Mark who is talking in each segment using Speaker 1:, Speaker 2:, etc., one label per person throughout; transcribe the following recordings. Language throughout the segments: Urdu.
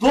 Speaker 1: 2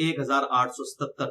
Speaker 1: 1877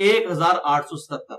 Speaker 1: 1877,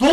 Speaker 1: 2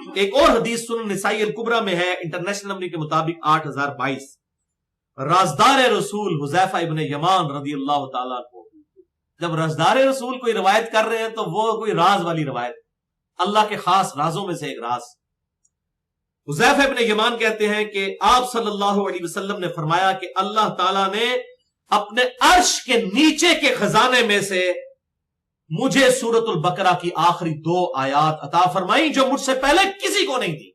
Speaker 1: ایک اور حدیث سنن نسائی الکبریٰ میں ہے انٹرنیشنل نمبر کے مطابق 8022، رازدار رسول حذیفہ ابن یمان رضی اللہ تعالیٰ کو، جب رازدار رسول کوئی روایت کر رہے ہیں تو وہ کوئی راز والی روایت، اللہ کے خاص رازوں میں سے ایک راز۔ حذیفہ ابن یمان کہتے ہیں کہ آپ صلی اللہ علیہ وسلم نے فرمایا کہ اللہ تعالیٰ نے اپنے عرش کے نیچے کے خزانے میں سے مجھے سورۃ البقرہ کی آخری 2 آیات عطا فرمائی جو مجھ سے پہلے کسی کو نہیں تھی۔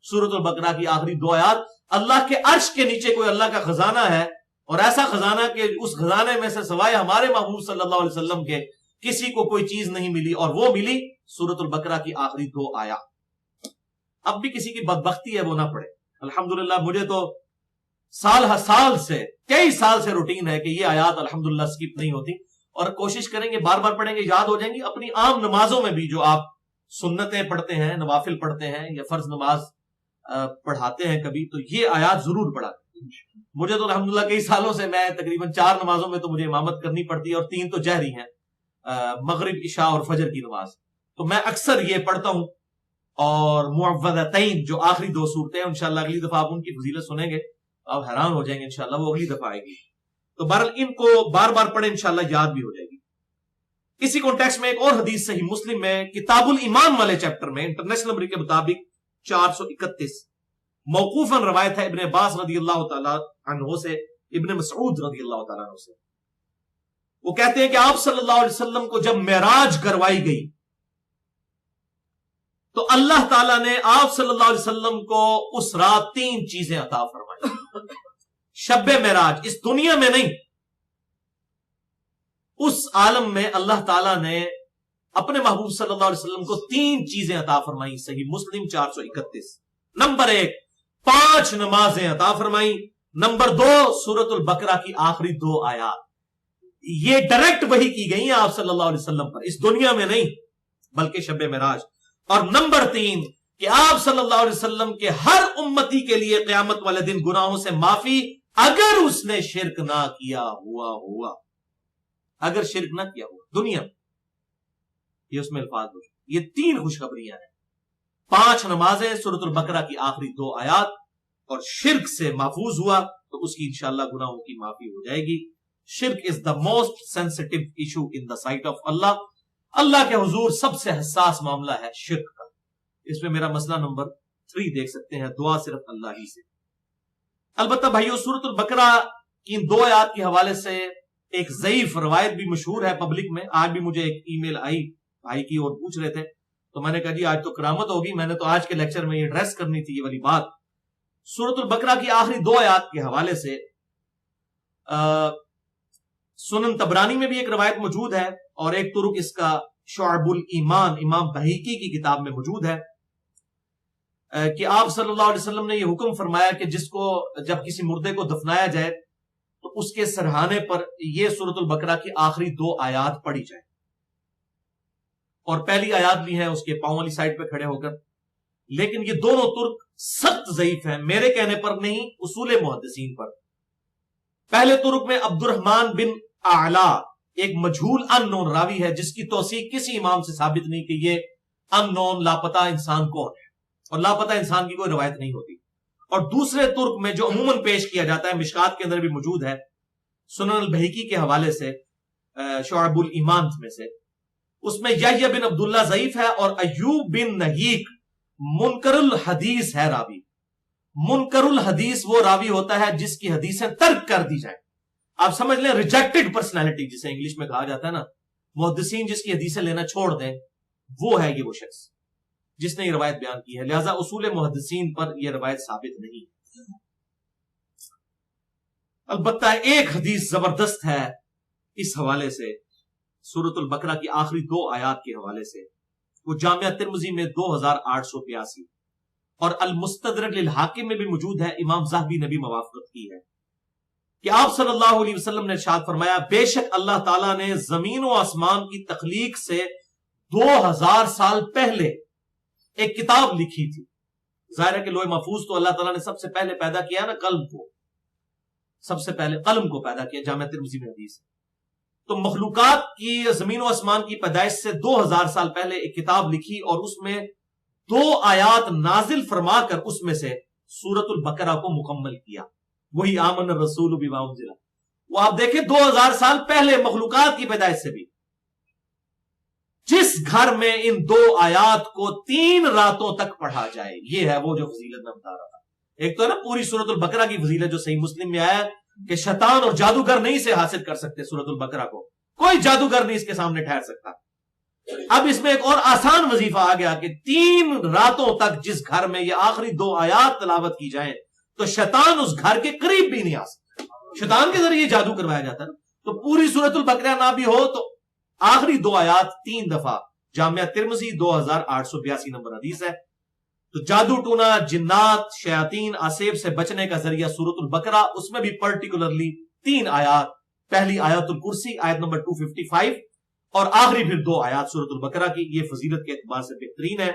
Speaker 1: سورۃ البقرہ کی آخری 2 آیات، اللہ کے عرش کے نیچے کوئی اللہ کا خزانہ ہے، اور ایسا خزانہ کہ اس خزانے میں سے سوائے ہمارے محبوب صلی اللہ علیہ وسلم کے کسی کو کوئی چیز نہیں ملی، اور وہ ملی سورۃ البقرہ کی آخری 2 آیات۔ اب بھی کسی کی بدبختی ہے وہ نہ پڑھے، الحمدللہ مجھے تو سال سے 23 سال سے روٹین ہے کہ یہ آیات الحمدللہ سکپ نہیں ہوتی، اور کوشش کریں گے بار بار پڑھیں گے، یاد ہو جائیں گی۔ اپنی عام نمازوں میں بھی جو آپ سنتیں پڑھتے ہیں، نوافل پڑھتے ہیں یا فرض نماز پڑھاتے ہیں کبھی، تو یہ آیات ضرور پڑھا۔ مجھے تو الحمدللہ کئی سالوں سے میں تقریباً 4 نمازوں میں تو مجھے امامت کرنی پڑتی ہے، اور 3 تو جہری ہیں، مغرب، عشاء اور فجر کی نماز، تو میں اکثر یہ پڑھتا ہوں۔ اور معوذتین جو آخری 2 صورتیں ہیں، انشاءاللہ اگلی دفعہ آپ ان کی فضیلت سنیں گے، آپ حیران ہو جائیں گے، انشاءاللہ وہ اگلی دفعہ آئے گی۔ تو بہرحال ان کو بار بار پڑھیں، انشاءاللہ یاد بھی ہو جائے گی۔ اسی کانٹیکسٹ میں ایک اور حدیث صحیح مسلم میں کتاب الایمان والے چیپٹر میں انٹرنیشنل نمبر کے مطابق 431 موقوفاً روایت ہے ابن عباس رضی اللہ تعالیٰ عنہ سے، ابن مسعود رضی اللہ تعالیٰ عنہ سے، وہ کہتے ہیں کہ آپ صلی اللہ علیہ وسلم کو جب معراج کروائی گئی تو اللہ تعالیٰ نے آپ صلی اللہ علیہ وسلم کو اس رات 3 چیزیں عطا فرمائی۔ شب معراج، اس دنیا میں نہیں، اس عالم میں اللہ تعالیٰ نے اپنے محبوب صلی اللہ علیہ وسلم کو 3 چیزیں عطا فرمائی، صحیح مسلم 431۔ نمبر 1 5 نمازیں عطا فرمائی، نمبر 2 سورۃ البقرہ کی آخری 2 آیات، یہ ڈائریکٹ وحی کی گئی ہیں آپ صلی اللہ علیہ وسلم پر، اس دنیا میں نہیں بلکہ شب معراج۔ اور نمبر 3 کہ آپ صلی اللہ علیہ وسلم کے ہر امتی کے لیے قیامت والے دن گناہوں سے معافی، اگر اس نے شرک نہ کیا ہوا، اگر شرک نہ کیا ہوا دنیا میں، یہ اس میں الفاظ ہو، یہ 3 خوشخبریاں ہیں، 5 نمازیں، سورۃ البقرہ کی آخری 2 آیات، اور شرک سے محفوظ ہوا تو اس کی انشاءاللہ گناہوں کی معافی ہو جائے گی۔ Shirk is the most sensitive issue in the sight of Allah, Allah کے حضور سب سے حساس معاملہ ہے شرک کا۔ اس میں میرا مسئلہ نمبر 3 دیکھ سکتے ہیں، دعا صرف اللہ ہی سے۔ البتہ بھائیو، سورۃ البقرہ کی ان 2 آیات کے حوالے سے ایک ضعیف روایت بھی مشہور ہے پبلک میں۔ آج بھی مجھے ایک ای میل آئی بھائی کی اور پوچھ رہے تھے، تو میں نے کہا جی آج تو کرامت ہوگی، میں نے تو آج کے لیکچر میں یہ ایڈریس کرنی تھی یہ والی بات۔ سورۃ البقرہ کی آخری 2 آیات کے حوالے سے سنن طبرانی میں بھی ایک روایت موجود ہے، اور ایک طرق اس کا شعب الایمان امام بہیقی کی کتاب میں موجود ہے کہ آپ صلی اللہ علیہ وسلم نے یہ حکم فرمایا کہ جس کو جب کسی مردے کو دفنایا جائے تو اس کے سرہانے پر یہ سورۃ البقرہ کی آخری 2 آیات پڑھی جائے، اور پہلی آیات بھی ہیں اس کے پاؤں والی سائڈ پہ کھڑے ہو کر۔ لیکن یہ دونوں ترک سخت ضعیف ہیں، میرے کہنے پر نہیں، اصول محدثین پر۔ پہلے ترک میں عبد الرحمن بن اعلیٰ ایک مجھول ان نون راوی ہے، جس کی توثیق کسی امام سے ثابت نہیں کہ یہ ان نون لاپتہ انسان کون ہے، اور لاپتہ انسان کی کوئی روایت نہیں ہوتی۔ اور دوسرے ترک میں جو عموماً پیش کیا جاتا ہے، مشکات کے اندر بھی موجود ہے، سنن البہیقی کے حوالے سے شعب الایمان میں سے، اس میں یحییٰ بن عبداللہ ضعیف ہے، اور ایوب بن نہیک منکر الحدیث ہے راوی۔ منکر الحدیث وہ راوی ہوتا ہے جس کی حدیثیں ترک کر دی جائیں، آپ سمجھ لیں ریجیکٹڈ پرسنالٹی جسے انگلش میں کہا جاتا ہے نا، محدثین جس کی حدیثیں لینا چھوڑ دیں، وہ ہے یہ وہ شخص جس نے یہ روایت بیان کی ہے، لہذا اصول محدثین پر یہ روایت ثابت نہیں۔ البتہ ایک حدیث زبردست ہے اس حوالے سے، سورۃ البقرہ کی آخری 2 آیات کے حوالے سے، وہ جامعہ ترمذی میں 2882 اور المستدرک للحاکم میں بھی موجود ہے، امام ذہبی نے بھی موافقت کی ہے کہ آپ صلی اللہ علیہ وسلم نے ارشاد فرمایا، بے شک اللہ تعالیٰ نے زمین و آسمان کی تخلیق سے 2000 سال پہلے ایک کتاب لکھی تھی۔ ظاہر ہے کہ لوح محفوظ تو اللہ تعالیٰ نے سب سے پہلے پیدا کیا نا، قلم کو، سب سے پہلے قلم کو پیدا کیا، جامعہ ترمذی میں حدیث ہے۔ تو مخلوقات کی، زمین و آسمان کی پیدائش سے 2000 سال پہلے ایک کتاب لکھی، اور اس میں 2 آیات نازل فرما کر اس میں سے سورت البقرہ کو مکمل کیا، وہی آمن الرسول بما انزل۔ وہ آپ دیکھیں 2000 سال پہلے مخلوقات کی پیدائش سے بھی جس گھر میں ان 2 آیات کو 3 راتوں تک پڑھا جائے، یہ ہے وہ جو فضیلت میں بتا رہا تھا۔ ایک تو ہے نا پوری سورت البقرہ کی فضیلت جو صحیح مسلم میں آیا کہ شیطان اور جادوگر نہیں سے حاصل کر سکتے سورت البقرہ کو، کوئی جادوگر نہیں اس کے سامنے ٹھہر سکتا۔ اب اس میں ایک اور آسان وظیفہ آ گیا کہ 3 راتوں تک جس گھر میں یہ آخری 2 آیات تلاوت کی جائیں تو شیطان اس گھر کے قریب بھی نہیں آ سکتا۔ شیطان کے ذریعے جادو کروایا جاتا ہے نا، تو پوری سورت البقرہ نہ بھی ہو تو آخری 2 آیات 3 دفعہ، جامعہ ترمذی 2882 نمبر حدیث ہے۔ تو جادو ٹونا، جنات، شیاطین، آسیب سے بچنے کا ذریعہ سورت البقرہ، اس میں بھی پرٹیکولرلی 3 آیات، پہلی آیت الکرسی آیت نمبر 255 اور آخری پھر 2 آیات سورت البقرہ کی، یہ فضیلت کے اعتبار سے بہترین ہے۔